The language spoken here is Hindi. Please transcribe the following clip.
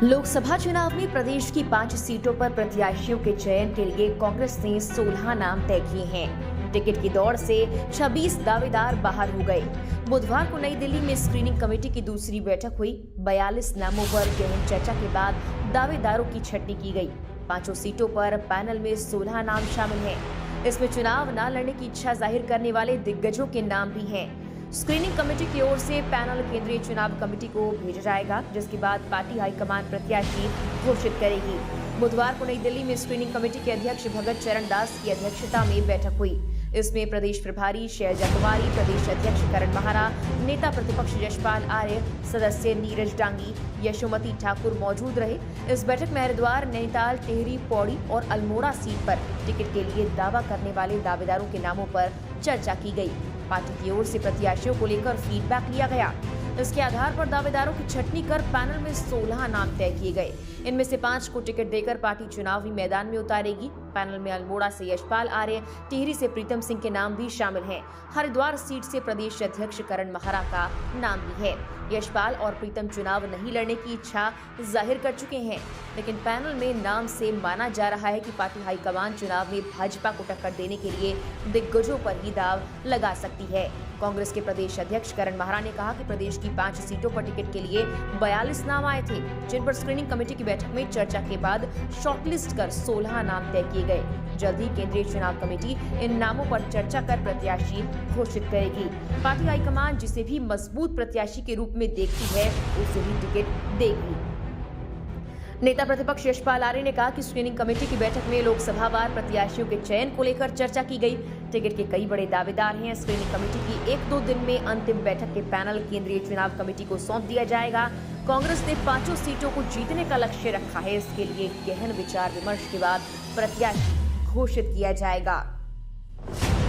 लोकसभा चुनाव में प्रदेश की 5 सीटों पर प्रत्याशियों के चयन के लिए कांग्रेस ने 16 नाम तय किए हैं। टिकट की दौड़ से 26 दावेदार बाहर हो गए। बुधवार को नई दिल्ली में स्क्रीनिंग कमेटी की दूसरी बैठक हुई। 42 नामों पर गहन चर्चा के बाद दावेदारों की छंटनी की गई। 5 सीटों पर पैनल में 16 नाम शामिल हैं। इसमें चुनाव न लड़ने की इच्छा जाहिर करने वाले दिग्गजों के नाम भी हैं। स्क्रीनिंग कमेटी की ओर से पैनल केंद्रीय चुनाव कमेटी को भेजा जाएगा, जिसके बाद पार्टी हाईकमान प्रत्याशी घोषित करेगी। बुधवार को नई दिल्ली में स्क्रीनिंग कमेटी के अध्यक्ष भगत चरण दास की अध्यक्षता में बैठक हुई। इसमें प्रदेश प्रभारी शैलजा कुमारी, प्रदेश अध्यक्ष करण महारा, नेता प्रतिपक्ष यशपाल आर्य, सदस्य नीरज डांगी, यशोमती ठाकुर मौजूद रहे। इस बैठक में हरिद्वार, नैनीताल, टिहरी, पौड़ी और अल्मोड़ा सीट पर टिकट के लिए दावा करने वाले दावेदारों के नामों पर चर्चा की गई। पार्टी की ओर से प्रत्याशियों को लेकर फीडबैक लिया गया। इसके आधार पर दावेदारों की छंटनी कर पैनल में 16 नाम तय किए गए। इनमें से 5 को टिकट देकर पार्टी चुनावी मैदान में उतारेगी। पैनल में अल्मोड़ा से यशपाल आर्य, टिहरी से प्रीतम सिंह के नाम भी शामिल हैं। हरिद्वार सीट से प्रदेश अध्यक्ष करण महारा का नाम भी है। यशपाल और प्रीतम चुनाव नहीं लड़ने की इच्छा जाहिर कर चुके हैं, लेकिन पैनल में नाम से माना जा रहा है कि पार्टी हाईकमान चुनाव में भाजपा को टक्कर देने के लिए दिग्गजों पर ही दाव लगा सकती है। कांग्रेस के प्रदेश अध्यक्ष करण महारा ने कहा कि प्रदेश की 5 सीटों पर टिकट के लिए 42 नाम आए थे, जिन पर स्क्रीनिंग कमेटी की बैठक में चर्चा के बाद शॉर्टलिस्ट कर 16 नाम तय किए गए। जल्द ही केंद्रीय चुनाव कमेटी इन नामों पर चर्चा कर प्रत्याशी घोषित करेगी। पार्टी हाईकमान जिसे भी मजबूत प्रत्याशी के रूप में देखती है, उसे ही टिकट देगी। नेता प्रतिपक्ष यशपाल आर्य ने कहा कि स्क्रीनिंग कमेटी की बैठक में लोकसभावार प्रत्याशियों के चयन को लेकर चर्चा की गई। टिकट के कई बड़े दावेदार हैं। स्क्रीनिंग कमेटी की 1-2 दिन में अंतिम बैठक के पैनल केंद्रीय चुनाव कमेटी को सौंप दिया जाएगा। कांग्रेस ने 5 सीटों को जीतने का लक्ष्य रखा है। इसके लिए गहन विचार विमर्श के बाद प्रत्याशी घोषित किया जाएगा।